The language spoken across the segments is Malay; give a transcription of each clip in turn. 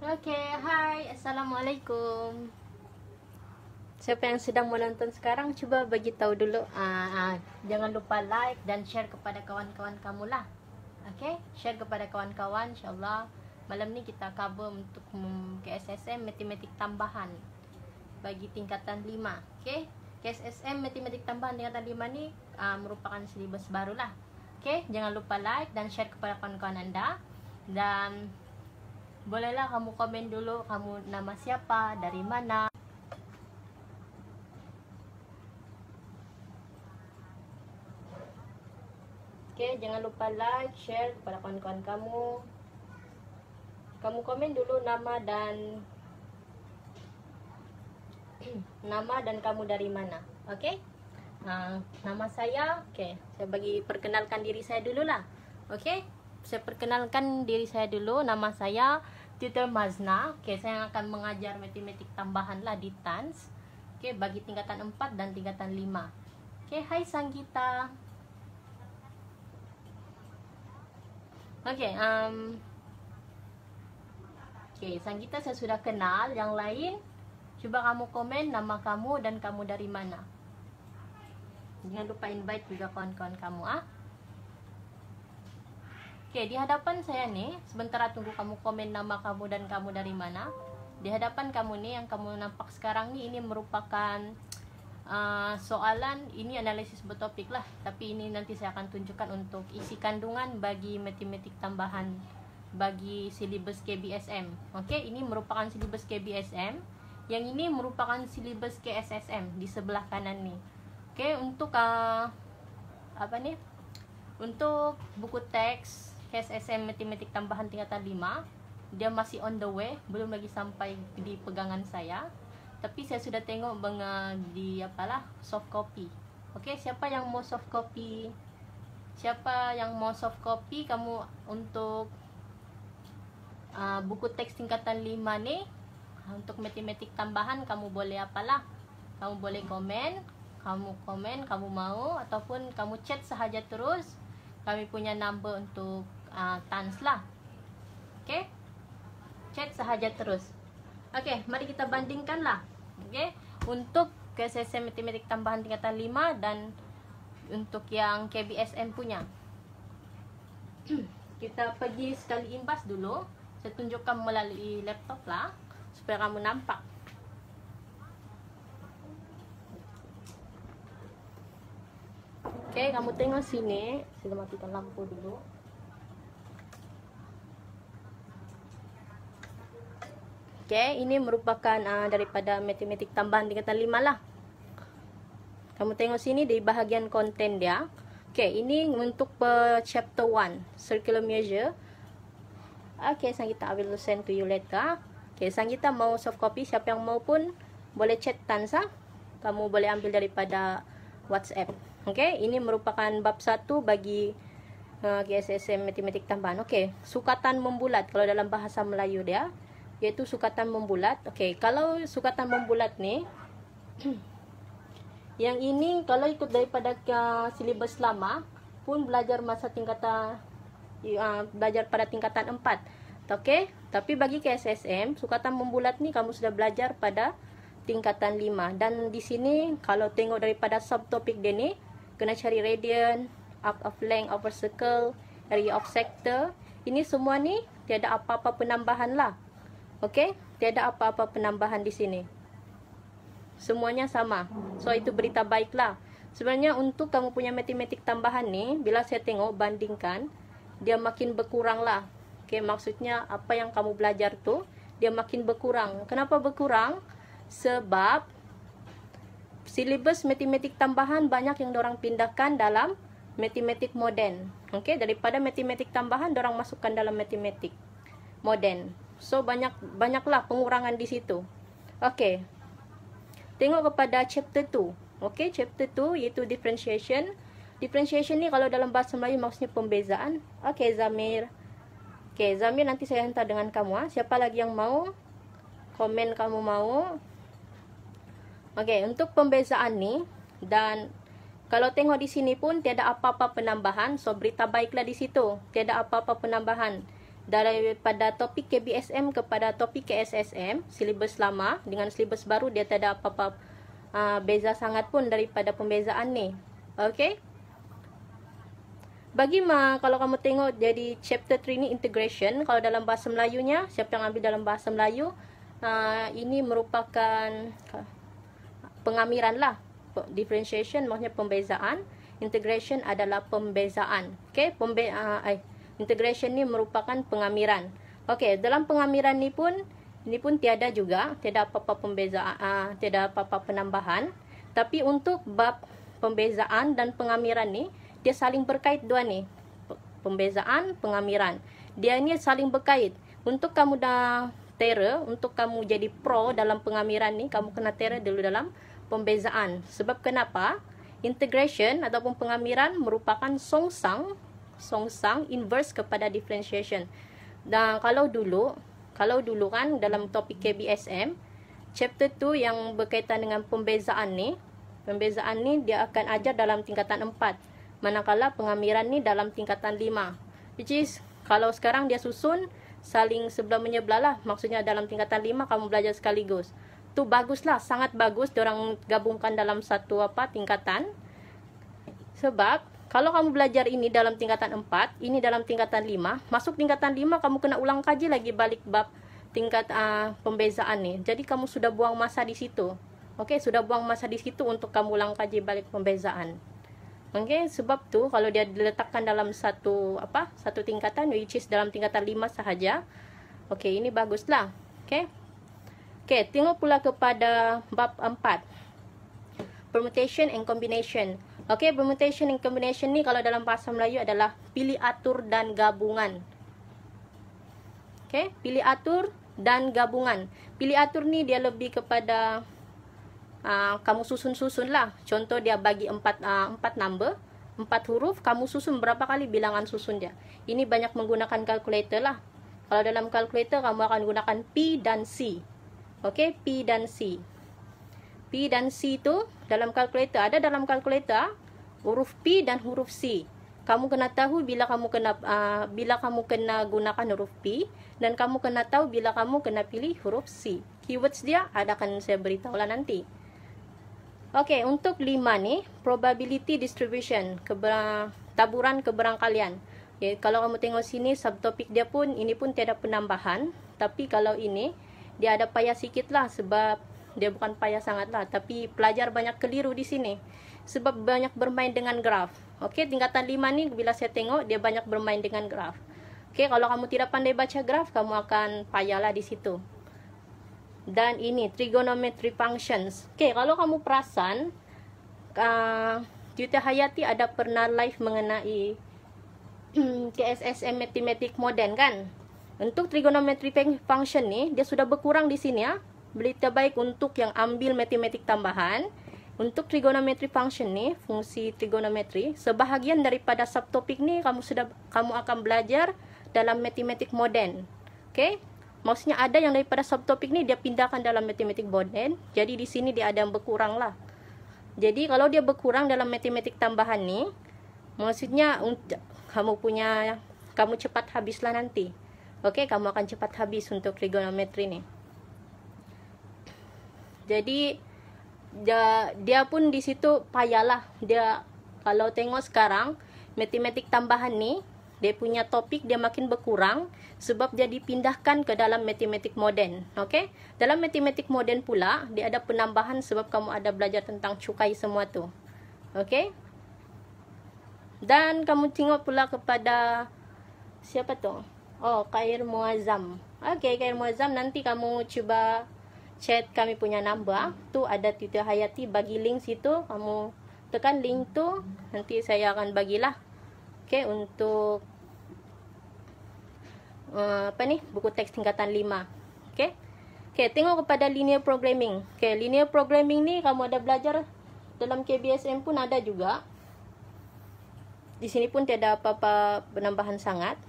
Oke, hai, assalamualaikum. Siapa yang sedang menonton sekarang, coba bagi tahu dulu. Jangan lupa like dan share kepada kawan-kawan kamu lah. Oke, share kepada kawan-kawan. Insyaallah malam ni kita cover untuk KSSM matematik tambahan bagi tingkatan 5. Oke, KSSM matematik tambahan tingkatan 5 ni merupakan silibus baru lah. Oke, jangan lupa like dan share kepada kawan-kawan anda. Dan bolehlah kamu komen dulu kamu nama siapa, dari mana. Oke, jangan lupa like, share kepada kawan-kawan kamu. Kamu komen dulu nama dan kamu dari mana. Oke? Nama saya, saya bagi perkenalkan diri saya dulu lah. Oke? Saya perkenalkan diri saya dulu. Nama saya Tutor Mazna. Saya akan mengajar matematik tambahan lah di TANS. Bagi tingkatan 4 dan tingkatan 5. Hai Sanggita. Sanggita saya sudah kenal. Yang lain, coba kamu komen nama kamu dan kamu dari mana. Jangan lupa invite juga kawan-kawan kamu. Di hadapan saya nih, sebentar tunggu kamu komen nama kamu dan kamu dari mana. Di hadapan kamu nih, yang kamu nampak sekarang nih, ini merupakan soalan, ini analisis bertopik lah. Tapi ini nanti saya akan tunjukkan untuk isi kandungan bagi matematik tambahan bagi silibus KBSM. Ini merupakan silibus KBSM. Yang ini merupakan silibus KSSM di sebelah kanan nih. Untuk untuk buku teks KSSM matematik tambahan tingkatan 5, dia masih on the way, belum lagi sampai di pegangan saya. Tapi saya sudah tengok di soft copy. Siapa yang mau soft copy? Siapa yang mau soft copy kamu untuk buku teks tingkatan 5 nih, untuk matematik tambahan, kamu boleh kamu boleh komen, kamu mau, ataupun kamu chat sahaja terus. Kami punya number untuk TANS lah. Chat sahaja terus. Mari kita bandingkan lah. Untuk KSSM matematik tambahan tingkatan 5 dan untuk yang KBSM punya. Kita pergi sekali imbas dulu. Saya tunjukkan melalui laptop lah, supaya kamu nampak. Kamu tengok sini. Saya matikan lampu dulu. Ini merupakan daripada matematik tambahan tingkatan 5 lah. Kamu tengok sini di bahagian konten dia. Ini untuk chapter 1, circular measure. Sanggita will send to you later. Sanggita mau soft copy, siapa yang mau pun boleh chat TANS. Kamu boleh ambil daripada WhatsApp. Ini merupakan bab 1 bagi KSSM matematik tambahan. Sukatan membulat kalau dalam bahasa Melayu dia, yaitu sukatan membulat. Kalau sukatan membulat nih, yang ini kalau ikut daripada silibus lama pun belajar masa tingkatan belajar pada tingkatan 4. Tapi bagi KSSM, sukatan membulat nih kamu sudah belajar pada tingkatan 5. Dan di sini kalau tengok daripada subtopik dia nih, kena cari radian, arc of length over circle, area of sector. Ini semua nih tiada apa-apa penambahan lah. Tiada apa-apa penambahan di sini. Semuanya sama. So itu berita baik lah. Sebenarnya untuk kamu punya matematik tambahan nih, bila saya tengok bandingkan, dia makin berkurang lah. Maksudnya apa yang kamu belajar tuh, dia makin berkurang. Kenapa berkurang? Sebab silibus matematik tambahan banyak yang dorang pindahkan dalam matematik moden. Daripada matematik tambahan, dorang masukkan dalam matematik moden. So banyaklah pengurangan di situ. Tengok kepada chapter 2. Chapter 2 iaitu differentiation. Differentiation ni kalau dalam bahasa Melayu maksudnya pembezaan. Zamir. Zamir nanti saya hantar dengan kamu. Siapa lagi yang mau? Komen kamu mau. Untuk pembezaan ni, dan kalau tengok di sini pun tiada apa-apa penambahan. So berita baiklah di situ. Tiada apa-apa penambahan. daripada topik KBSM kepada topik KSSM, silibus lama dengan silibus baru dia tak ada apa-apa beza sangat pun daripada pembezaan ni. Okay? Kalau kamu tengok jadi chapter 3 ni integration, kalau dalam bahasa Melayunya, siapa yang ambil dalam bahasa Melayu, ini merupakan pengamiran lah. Differentiation maksudnya pembezaan, integration adalah pembezaan. Okay? Integration ni merupakan pengamiran. Okay, dalam pengamiran ni pun tiada apa-apa pembezaan, tiada apa-apa penambahan. Tapi untuk bab pembezaan dan pengamiran ni, dia saling berkait dua ni. Pembezaan, pengamiran. Dia ni saling berkait. Untuk kamu dah tera, untuk kamu jadi pro dalam pengamiran ni, kamu kena tera dulu dalam pembezaan. Sebab kenapa? Integration ataupun pengamiran merupakan songsang inverse kepada differentiation. Dan kalau dulu kan dalam topik KBSM, chapter 2 yang berkaitan dengan pembezaan ni dia akan ajar dalam tingkatan 4. Manakala pengamiran ni dalam tingkatan 5. Which is, kalau sekarang dia susun saling sebelah menyebelah lah. Maksudnya dalam tingkatan 5 kamu belajar sekaligus. Tu baguslah, sangat bagus diorang gabungkan dalam satu tingkatan. Sebab kalau kamu belajar ini dalam tingkatan 4, ini dalam tingkatan 5, masuk tingkatan 5 kamu kena ulang kaji lagi balik bab tingkat pembezaan ni. Jadi kamu sudah buang masa di situ. Okey, sudah buang masa di situ untuk kamu ulang kaji balik pembezaan. Okey, sebab tu kalau dia diletakkan dalam satu tingkatan, which is dalam tingkatan 5 sahaja. Okey, ini baguslah. Okey. Okey, tengok pula kepada bab 4. Permutation and combination. Okey, permutation and combination ni kalau dalam bahasa Melayu adalah pilih atur dan gabungan. Okey, pilih atur dan gabungan. Pilih atur ni dia lebih kepada kamu susun-susun lah. Contoh dia bagi 4 number, 4 huruf, kamu susun berapa kali bilangan susun dia. Ini banyak menggunakan kalkulator lah. Kalau dalam kalkulator kamu akan gunakan P dan C. Okey, P dan C. P dan C tu dalam kalkulator, ada dalam kalkulator huruf P dan huruf C. Kamu kena tahu bila kamu kena gunakan huruf P, dan kamu kena tahu bila kamu kena pilih huruf C. Keywords dia akan saya beritahu lah nanti. Okey, untuk 5 ni probability distribution, taburan keberangkalian. Okay, kalau kamu tengok sini subtopik dia pun ini pun tiada penambahan, tapi kalau ini dia ada payah sikit lah sebab dia bukan payah sangat lah, tapi pelajar banyak keliru di sini sebab banyak bermain dengan graf. Okey, tingkatan 5 ni bila saya tengok dia banyak bermain dengan graf. Okey, kalau kamu tidak pandai baca graf, kamu akan payahlah di situ. Dan ini trigonometry functions. Okey, kalau kamu perasan Tutor Hayati ada pernah live mengenai KSSM Mathematic Modern kan. Untuk trigonometry function ni dia sudah berkurang di sini ya. Berita baik untuk yang ambil matematik tambahan. Untuk trigonometry function ni, fungsi trigonometri, sebahagian daripada subtopik ni kamu akan belajar dalam matematik modern. Okey? Maksudnya ada yang daripada subtopik ni dia pindahkan dalam matematik modern. Jadi di sini dia ada yang berkurang lah. Jadi kalau dia berkurang dalam matematik tambahan ni, maksudnya kamu cepat habislah nanti. Okey, kamu akan cepat habis untuk trigonometri ni. Jadi dia pun di situ payahlah. Dia kalau tengok sekarang matematik tambahan ni dia punya topik dia makin berkurang sebab dia dipindahkan ke dalam matematik moden. Okey? Dalam matematik moden pula dia ada penambahan sebab kamu ada belajar tentang cukai semua tu. Okey? Dan kamu tengok pula kepada siapa tu? Oh, Khair Muazzam. Okey, Khair Muazzam, nanti kamu cuba chat kami punya number. Tu ada Tutor Hayati bagi link situ. Kamu tekan link tu, nanti saya akan bagilah. Okey, untuk buku teks tingkatan 5. Okey. Okey, tengok kepada linear programming. Okey, linear programming ni kamu ada belajar dalam KBSM pun ada juga. Di sini pun tiada apa-apa penambahan sangat.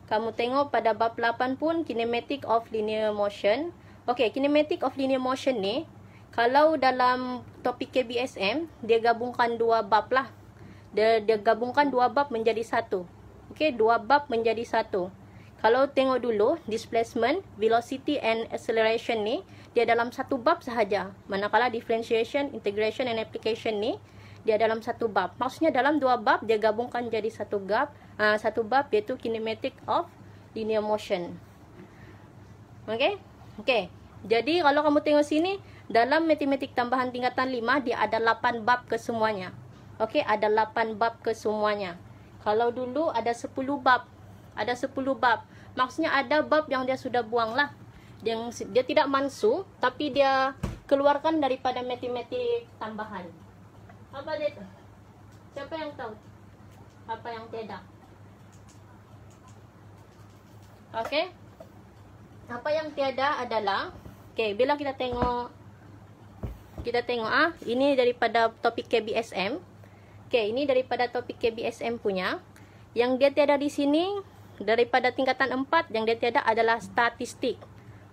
Kamu tengok pada bab 8 pun kinematic of linear motion. Okey, kinematic of linear motion ni kalau dalam topik KBSM dia gabungkan dua bab lah. Dia gabungkan dua bab menjadi satu. Okey, dua bab menjadi satu. Kalau tengok dulu, displacement, velocity and acceleration ni, dia dalam satu bab sahaja. Manakala differentiation, integration and application ni, dia dalam satu bab. Maksudnya dalam dua bab, dia gabungkan jadi satu bab iaitu kinematic of linear motion. Okay? Okay. Jadi kalau kamu tengok sini, dalam matematik tambahan tingkatan 5, dia ada 8 bab ke semuanya. Okay, ada 8 bab ke semuanya. Kalau dulu ada 10 bab. Ada 10 bab. Maksudnya ada bab yang dia sudah buang lah. Dia tidak mansuh, tapi dia keluarkan daripada matematik tambahan. Apa dia itu? Siapa yang tahu? Apa yang tiada? Okay. Apa yang tiada adalah, okay, bila kita tengok ini daripada topik KBSM. Okay, ini daripada topik KBSM punya. Yang dia tiada di sini daripada tingkatan 4, yang dia tiada adalah statistik.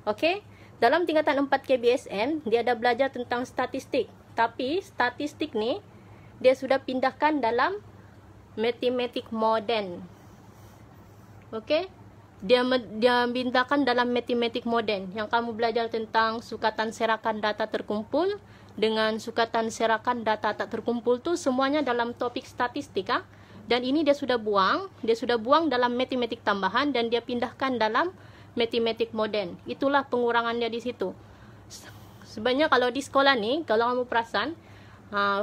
Okay, dalam tingkatan 4 KBSM dia ada belajar tentang statistik. Tapi statistik ni dia sudah pindahkan dalam matematik moden. Okay, dia pindahkan dalam matematik moden yang kamu belajar tentang sukatan serakan data terkumpul dengan sukatan serakan data tak terkumpul tu semuanya dalam topik statistik. Dan ini dia sudah buang dalam matematik tambahan dan dia pindahkan dalam matematik moden. Itulah pengurangan dia di situ. Sebenarnya kalau di sekolah ni, kalau kamu perasan,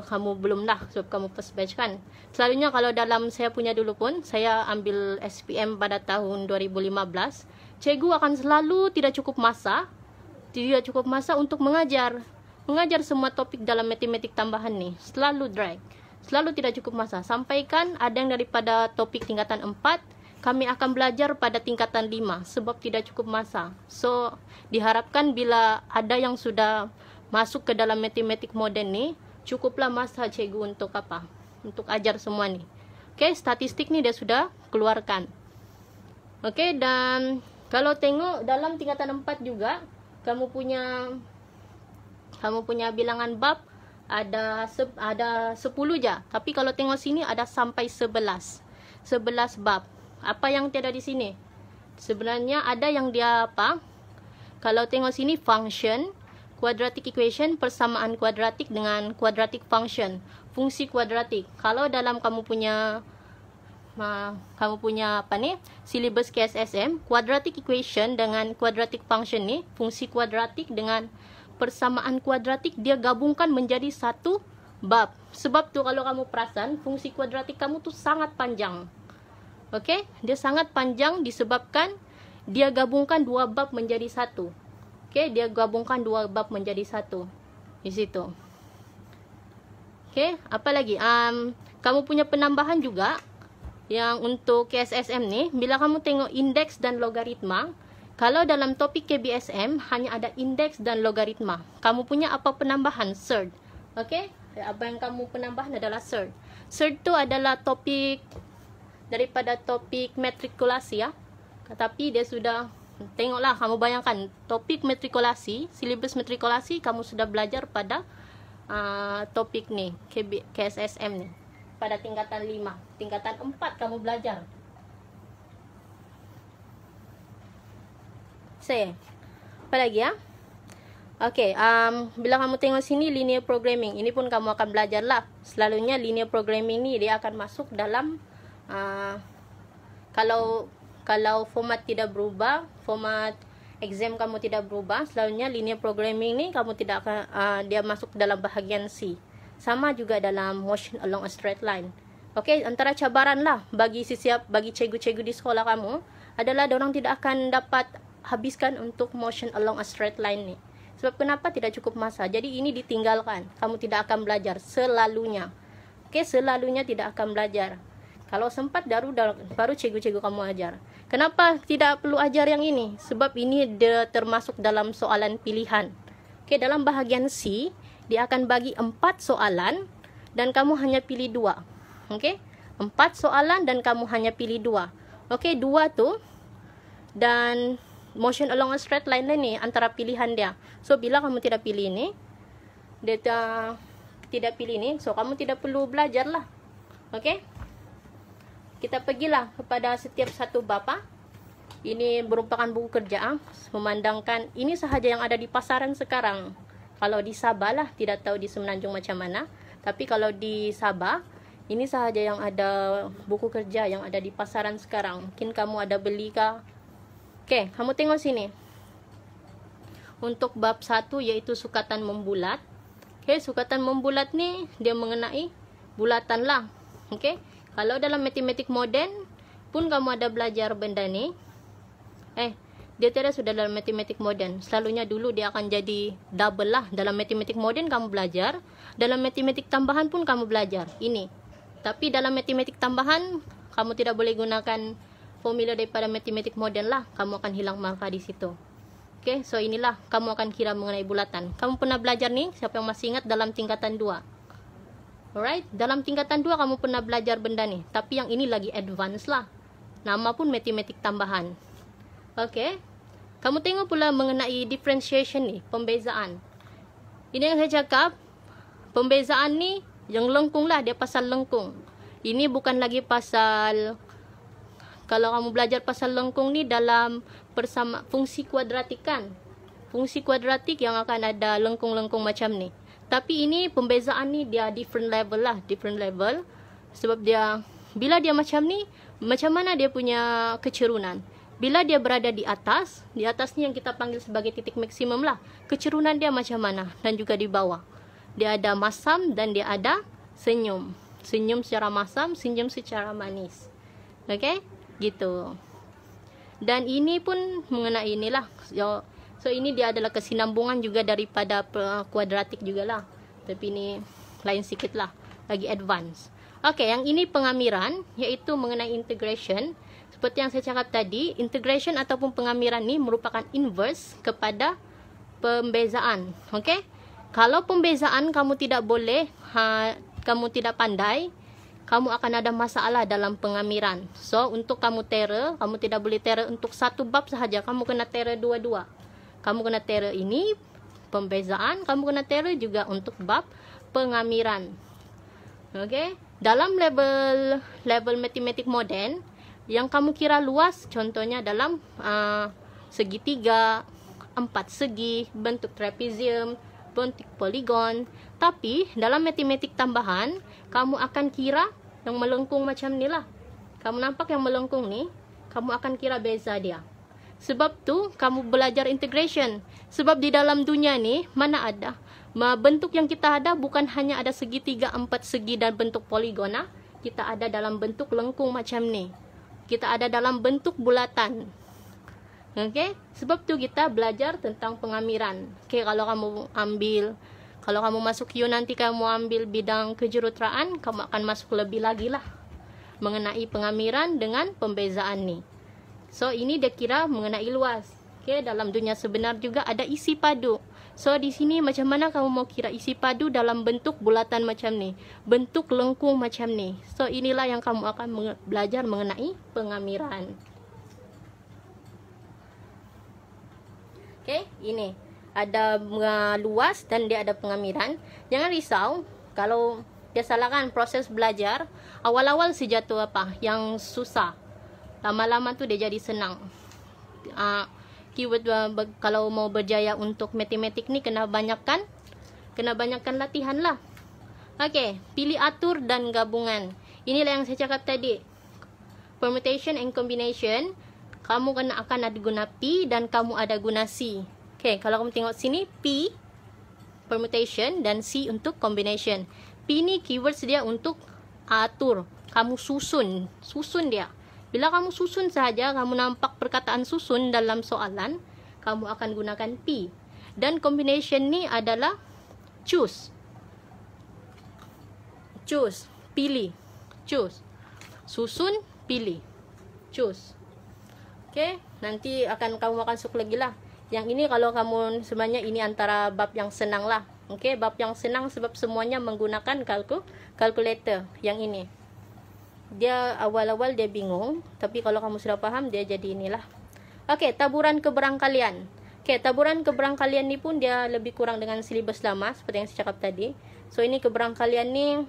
kamu belum lah sebab kamu first batch kan. Selalunya kalau dalam saya punya dulu pun, saya ambil SPM pada tahun 2015, cikgu akan selalu tidak cukup masa untuk mengajar semua topik dalam matematik tambahan ni. Selalu drag. Selalu tidak cukup masa. Sampaikan ada yang daripada topik tingkatan 4, kami akan belajar pada tingkatan 5 sebab tidak cukup masa. So, diharapkan bila ada yang sudah masuk ke dalam matematik moden ni, cukuplah masa cikgu untuk apa? Untuk ajar semua ni. Okay, statistik ni dia sudah keluarkan. Okay, dan kalau tengok dalam tingkatan 4 juga, kamu punya bilangan bab ada 10 je. Tapi kalau tengok sini ada sampai 11 bab. Apa yang tiada di sini? Sebenarnya ada yang dia apa? Kalau tengok sini function, quadratic equation, persamaan kuadratik dengan quadratic function, fungsi kuadratik. Kalau dalam kamu punya apa ni? Syllabus KSSM, quadratic equation dengan quadratic function ni, fungsi kuadratik dengan persamaan kuadratik dia gabungkan menjadi satu bab. Sebab tu kalau kamu perasan, fungsi kuadratik kamu tu sangat panjang. Okey, dia sangat panjang disebabkan dia gabungkan dua bab menjadi satu. Okey, dia gabungkan dua bab menjadi satu di situ. Okey, apa lagi? Kamu punya penambahan juga yang untuk KSSM ni, bila kamu tengok indeks dan logaritma. Kalau dalam topik KBSM hanya ada indeks dan logaritma. Kamu punya apa penambahan? Surd. Okey? Apa yang kamu penambahan adalah surd. Surd tu adalah topik daripada topik matrikulasi ya. Tetapi dia sudah, tengoklah kamu bayangkan topik matrikulasi, silibus matrikulasi kamu sudah belajar pada topik ni, KSSM ni. Pada tingkatan 5, tingkatan 4 kamu belajar. Apa lagi ya? Okey, bila kamu tengok sini linear programming, ini pun kamu akan belajar lah. Selalunya linear programming ni dia akan masuk dalam kalau format tidak berubah, format exam kamu tidak berubah, selalunya linear programming ni kamu tidak akan dia masuk dalam bahagian C. Sama juga dalam motion along a straight line. Okey, antara cabaran lah bagi cikgu-cikgu di sekolah kamu adalah dorang tidak akan dapat habiskan untuk motion along a straight line ni. Sebab kenapa? Tidak cukup masa. Jadi ini ditinggalkan. Kamu tidak akan belajar selalunya. Okey, selalunya tidak akan belajar. Kalau sempat baru cikgu-cikgu kamu ajar. Kenapa tidak perlu ajar yang ini? Sebab ini dia termasuk dalam soalan pilihan. Okey, dalam bahagian C, dia akan bagi 4 soalan dan kamu hanya pilih 2. Okey? 4 soalan dan kamu hanya pilih 2. Okey, 2 tu dan motion along a straight line ni antara pilihan dia. So bila kamu tidak pilih ni, dia tidak pilih ni, so kamu tidak perlu belajar lah. Okey? Kita pergilah kepada setiap satu bab. Ini merupakan buku kerja, memandangkan ini sahaja yang ada di pasaran sekarang. Kalau di Sabah lah, tidak tahu di Semenanjung macam mana. Tapi kalau di Sabah, ini sahaja yang ada buku kerja yang ada di pasaran sekarang. Mungkin kamu ada beli kah? Oke, kamu tengok sini. Untuk bab 1 yaitu sukatan membulat. Oke, sukatan membulat ni dia mengenai bulatan lah. Oke, kalau dalam matematik moden pun kamu ada belajar benda ni. Dia tidak sudah dalam matematik moden. Selalunya dulu dia akan jadi double lah. Dalam matematik moden kamu belajar, dalam matematik tambahan pun kamu belajar. Ini. Tapi dalam matematik tambahan kamu tidak boleh gunakan formula daripada matematik moden lah. Kamu akan hilang markah di situ. Oke, so inilah kamu akan kira mengenai bulatan. Kamu pernah belajar nih, siapa yang masih ingat dalam tingkatan 2? Alright, dalam tingkatan 2 kamu pernah belajar benda nih. Tapi yang ini lagi advance lah. Nama pun matematik tambahan. Oke, kamu tengok pula mengenai differentiation ni, pembezaan. Ini yang saya cakap, pembezaan ni yang lengkung lah, dia pasal lengkung. Ini bukan lagi pasal, kalau kamu belajar pasal lengkung ni dalam bersama fungsi kuadratik kan. Fungsi kuadratik yang akan ada lengkung-lengkung macam ni. Tapi ini pembezaan ni dia different level lah, different level. Sebab dia, bila dia macam ni, macam mana dia punya kecerunan. Bila dia berada di atas ni yang kita panggil sebagai titik maksimum lah. Kecerunan dia macam mana, dan juga di bawah. Dia ada masam dan dia ada senyum. Senyum secara masam, senyum secara manis. Oke, gitu. Dan ini pun mengenai inilah. So ini dia adalah kesinambungan juga daripada kuadratik juga lah. Tapi ini lain sikit lah, lagi advance. Oke, yang ini pengamiran, yaitu mengenai integration. Seperti yang saya cakap tadi, integration ataupun pengamiran ni merupakan inverse kepada pembezaan. Okey? Kalau pembezaan kamu tidak boleh, kamu tidak pandai, kamu akan ada masalah dalam pengamiran. So, untuk kamu terror, kamu tidak boleh terror untuk satu bab sahaja. Kamu kena terror dua-dua. Kamu kena terror ini, pembezaan. Kamu kena terror juga untuk bab pengamiran. Okey? Dalam level matematik moden, yang kamu kira luas, contohnya dalam segitiga, 4 segi, bentuk trapezium, bentuk poligon. Tapi dalam matematik tambahan, kamu akan kira yang melengkung macam ni lah. Kamu nampak yang melengkung ni, kamu akan kira beza dia. Sebab tu kamu belajar integration. Sebab di dalam dunia ni mana ada bentuk yang kita ada bukan hanya ada segitiga, 4 segi dan bentuk poligon. Kita ada dalam bentuk lengkung macam ni. Kita ada dalam bentuk bulatan. Okey, sebab tu kita belajar tentang pengamiran. Okey, kalau kamu masuk U nanti kamu ambil bidang kejuruteraan, kamu akan masuk lebih lagi lah mengenai pengamiran dengan pembezaan ni. So ini dia kira mengenai luas. Okey, dalam dunia sebenar juga ada isi padu. So di sini macam mana kamu mau kira isi padu dalam bentuk bulatan macam ni, bentuk lengkung macam ni. So inilah yang kamu akan belajar mengenai pengamiran. Okey, ini ada luas dan dia ada pengamiran. Jangan risau kalau dia salahkan proses belajar. Awal-awal si jatuh apa yang susah, lama-lama tu dia jadi senang. Keyword kalau mau berjaya untuk matematik ni kena banyakkan latihan lah. Okey, pilih atur dan gabungan. Inilah yang saya cakap tadi. Permutation and combination, kamu akan ada guna P dan kamu ada guna C. Okey, kalau kamu tengok sini, P permutation dan C untuk combination. P ni keywords dia untuk atur. Kamu susun dia. Bila kamu susun saja, kamu nampak perkataan susun dalam soalan, kamu akan gunakan P. Dan combination ni adalah choose. Choose, pilih. Choose. Susun, pilih. Choose. Okey, nanti kamu akan masuk lagi lah. Yang ini kalau kamu sebenarnya ini antara bab yang senang lah. Okey, bab yang senang sebab semuanya menggunakan kalkulator yang ini. Dia awal-awal dia bingung, tapi kalau kamu sudah paham dia jadi inilah. Okey, taburan keberangkalian. Okey, taburan keberangkalian ni pun dia lebih kurang dengan silibus lama seperti yang saya cakap tadi. So ini keberangkalian ni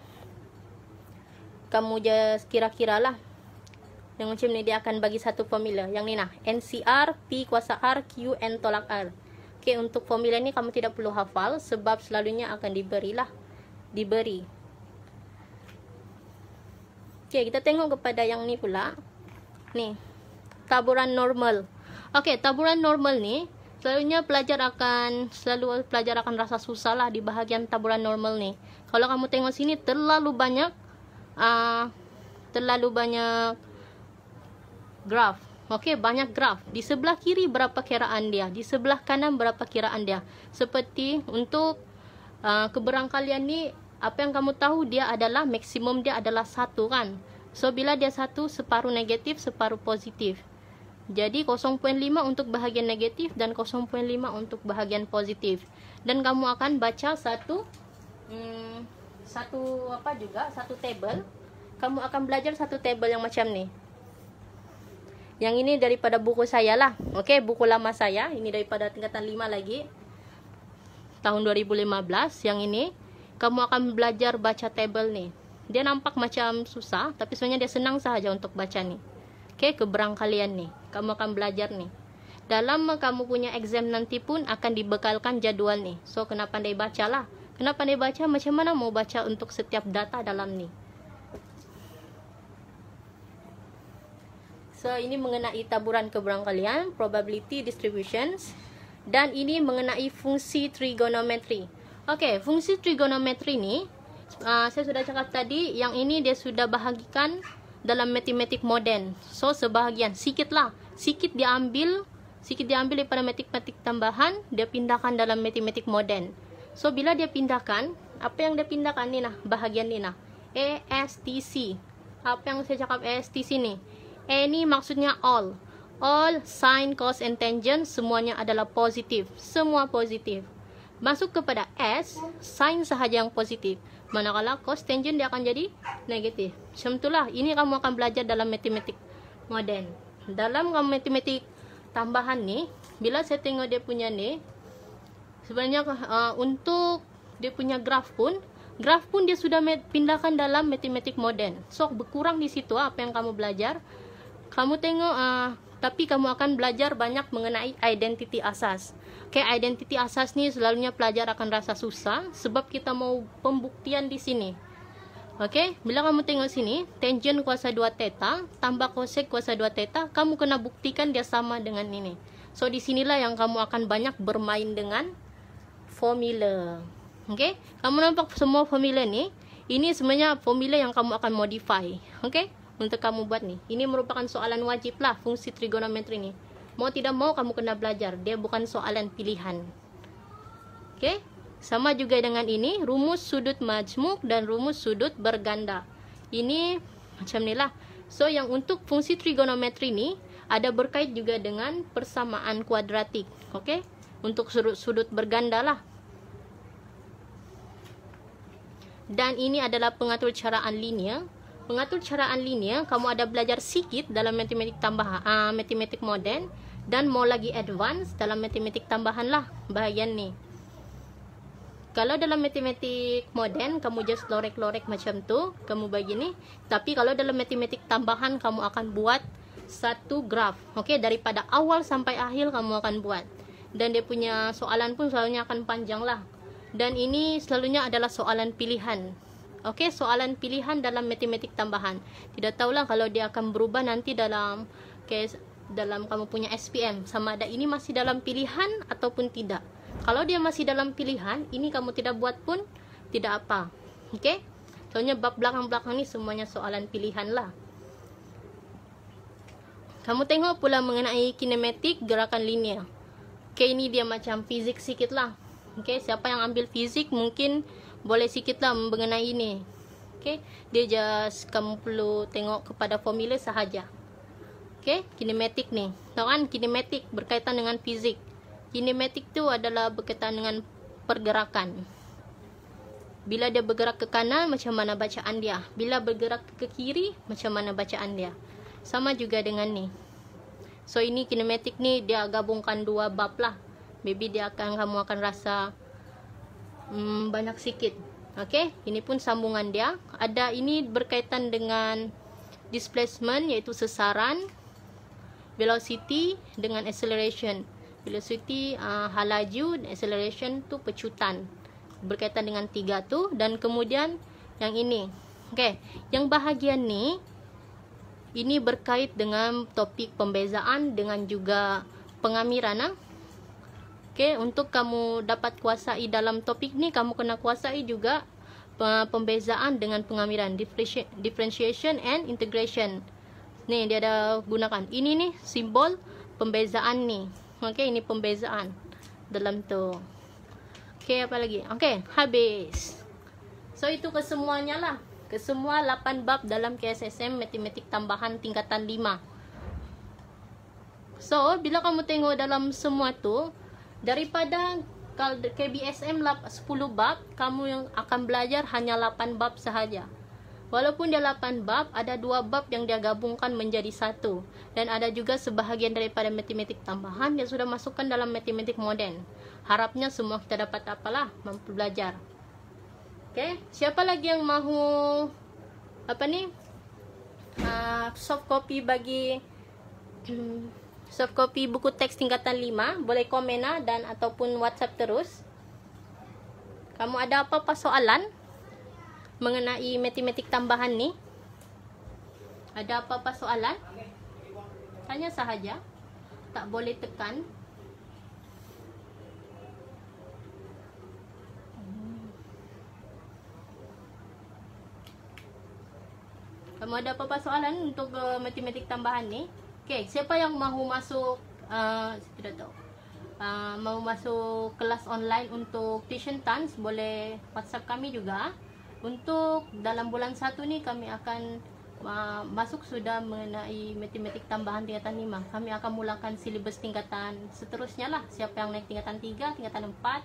kamu je kira-kira lah. Yang macam ni dia akan bagi satu formula. Yang ni nah, NCR, P kuasa R, Q, N tolak R. Okey, untuk formula ni kamu tidak perlu hafal sebab selalunya akan diberi. Okey, kita tengok kepada yang ni pula. Ni, taburan normal. Okey, taburan normal ni selalu pelajar akan rasa susah lah di bahagian taburan normal ni. Kalau kamu tengok sini terlalu banyak graf. Okey, banyak graf. Di sebelah kiri berapa kiraan dia, di sebelah kanan berapa kiraan dia. Seperti untuk keberangkalian ni, apa yang kamu tahu dia adalah maksimum dia adalah 1 kan. So bila dia 1, separuh negatif, separuh positif. Jadi 0.5 untuk bahagian negatif dan 0.5 untuk bahagian positif. Dan kamu akan baca satu table. Kamu akan belajar satu table yang macam ni. Yang ini daripada buku saya lah. Okey, buku lama saya. Ini daripada tingkatan 5 lagi. Tahun 2015. Yang ini, kamu akan belajar baca table ni. Dia nampak macam susah, tapi sebenarnya dia senang sahaja untuk baca ni. Okey, keberangkalian ni. Kamu akan belajar ni. Dalam kamu punya exam nanti pun akan dibekalkan jadual ni. So, kena pandai baca lah. Kena pandai baca macam mana mau baca untuk setiap data dalam ni. So, ini mengenai taburan keberangkalian, probability distributions. Dan ini mengenai fungsi trigonometri. Okey, fungsi trigonometri ni, saya sudah cakap tadi, yang ini dia sudah bahagikan dalam matematik moden. So, sebahagian, sikit diambil daripada matematik tambahan, dia pindahkan dalam matematik moden. So, bila dia pindahkan, apa yang dia pindahkan ni nah, bahagian ni nah, ASTC. Apa yang saya cakap ASTC ni? A ni maksudnya all. All, sin, cos, and tangent, semuanya adalah positif. Semua positif. Masuk kepada S, sin sahaja yang positif. Manakala cos, tangent dia akan jadi negatif. Macam itulah, ini kamu akan belajar dalam matematik moden. Dalam matematik tambahan ni, bila saya tengok dia punya ni, sebenarnya untuk dia punya graf pun dia sudah pindahkan dalam matematik moden. So, berkurang di situ apa yang kamu belajar. Kamu tengok, tapi kamu akan belajar banyak mengenai identity asas. Okay, identity asas ni selalunya pelajar akan rasa susah sebab kita mau pembuktian di sini. Okay, bila kamu tengok sini, tangent kuasa 2 theta tambah cosec kuasa 2 theta, kamu kena buktikan dia sama dengan ini. So, di sinilah yang kamu akan banyak bermain dengan formula. Okay, kamu nampak semua formula ni, ini sebenarnya formula yang kamu akan modify. Okay, untuk kamu buat ni. Ini merupakan soalan wajib lah, fungsi trigonometri ni. Mau tidak mau kamu kena belajar. Dia bukan soalan pilihan. Okey. Sama juga dengan ini, rumus sudut majmuk dan rumus sudut berganda. Ini macam ni lah. So, yang untuk fungsi trigonometri ni, ada berkait juga dengan persamaan kuadratik. Okey. Untuk sudut berganda lah. Dan ini adalah pengatur caraan linear. Pengatur caraan linear, kamu ada belajar sikit dalam matematik tambahan, matematik moden, dan mau lagi advance dalam matematik tambahan lah bahagian ni. Kalau dalam matematik moden, kamu just lorek-lorek macam tu, kamu bagi ni. Tapi kalau dalam matematik tambahan, kamu akan buat satu graf. Okey, daripada awal sampai akhir kamu akan buat. Dan dia punya soalan pun selalunya akan panjang lah. Dan ini selalunya adalah soalan pilihan. Okey, soalan pilihan dalam matematik tambahan. Tidak tahulah kalau dia akan berubah nanti dalam dalam kamu punya SPM. Sama ada ini masih dalam pilihan ataupun tidak. Kalau dia masih dalam pilihan, ini kamu tidak buat pun tidak apa. Okey? Soalnya bab belakang-belakang ni semuanya soalan pilihan lah. Kamu tengok pula mengenai kinematik gerakan linear. Okey, ini dia macam fizik sikit lah. Okey, siapa yang ambil fizik mungkin boleh sikit lah mengenai ini. Okay, dia just kamu perlu tengok kepada formula sahaja. Okay, kinematik ni. Tahu kan, kinematik berkaitan dengan fizik. Kinematik tu adalah berkaitan dengan pergerakan. Bila dia bergerak ke kanan, macam mana bacaan dia. Bila bergerak ke kiri, macam mana bacaan dia. Sama juga dengan ni. So, ini kinematik ni, dia gabungkan dua bab lah. Maybe kamu akan rasa banyak sikit. Okey, ini pun sambungan dia. Ada ini berkaitan dengan displacement iaitu sesaran, velocity dengan acceleration. Velocity halaju, dan acceleration tu pecutan. Berkaitan dengan 3 tu. Dan kemudian yang ini. Okey, yang bahagian ni ini berkait dengan topik pembezaan dengan juga pengamiran. Okey, untuk kamu dapat kuasai dalam topik ni, kamu kena kuasai juga pembezaan dengan pengamiran, differentiation and integration. Ni dia ada gunakan. Ini ni simbol pembezaan ni. Okey, ini pembezaan dalam tu. Okey, apa lagi? Okey, habis. So itu kesemuanya lah. Kesemua 8 bab dalam KSSM Matematik Tambahan tingkatan 5. So, bila kamu tengok dalam semua tu, daripada KBSM 10 bab, kamu yang akan belajar hanya 8 bab sahaja. Walaupun dia 8 bab, ada 2 bab yang dia gabungkan menjadi satu. Dan ada juga sebahagian daripada matematik tambahan yang sudah masukkan dalam matematik moden. Harapnya semua kita dapat apalah, mampu belajar. Okay, siapa lagi yang mahu soft copy bagi soft copy buku teks tingkatan 5, boleh komen dan ataupun WhatsApp terus. Kamu ada apa-apa soalan mengenai matematik tambahan ni? Ada apa-apa soalan? Tanya sahaja. Tak boleh tekan. Kamu ada apa-apa soalan untuk matematik tambahan ni? Okey, siapa yang mahu masuk tidak tahu. Mau masuk kelas online untuk Tuition Tans, boleh WhatsApp kami juga. Untuk dalam bulan 1 ni kami akan masuk sudah mengenai matematik tambahan tingkatan 5. Kami akan mulakan silibus tingkatan seterusnya lah. Siapa yang naik tingkatan 3, tingkatan 4.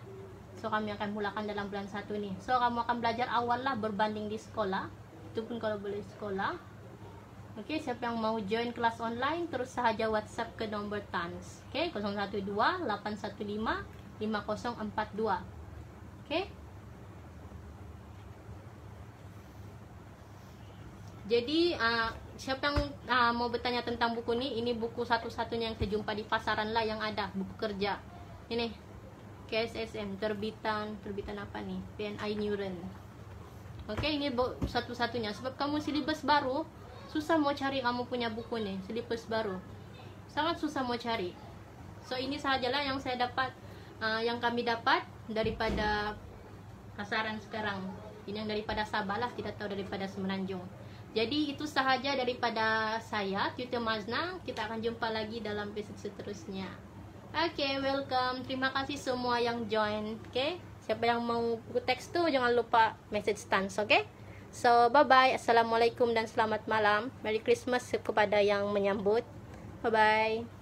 So kami akan mulakan dalam bulan 1 ni. So kamu akan belajar awal lah berbanding di sekolah. Itu pun kalau boleh sekolah. Okey, siapa yang mau join kelas online, terus sahaja WhatsApp ke nombor TANS. Okey, 012-815-5042. Okey. Jadi, siapa yang mau bertanya tentang buku ni, ini buku satu-satunya yang saya jumpa di pasaran lah yang ada, buku kerja. Ini, KSSM, terbitan apa ni? PNI Neuron. Okey, ini satu-satunya. Sebab kamu silibus baru, susah mau cari kamu punya buku ni, silibus baru. Sangat susah mau cari. So, ini sahajalah yang saya dapat, yang kami dapat daripada pasaran sekarang. Ini yang daripada Sabah lah, kita tahu daripada Semenanjung. Jadi itu sahaja daripada saya, Tutor Mazna. Kita akan jumpa lagi dalam episode seterusnya. Okay, welcome. Terima kasih semua yang join. Okay, siapa yang mau buku teks tu, jangan lupa message TANS. Okay, so bye-bye. Assalamualaikum dan selamat malam. Merry Christmas kepada yang menyambut. Bye-bye.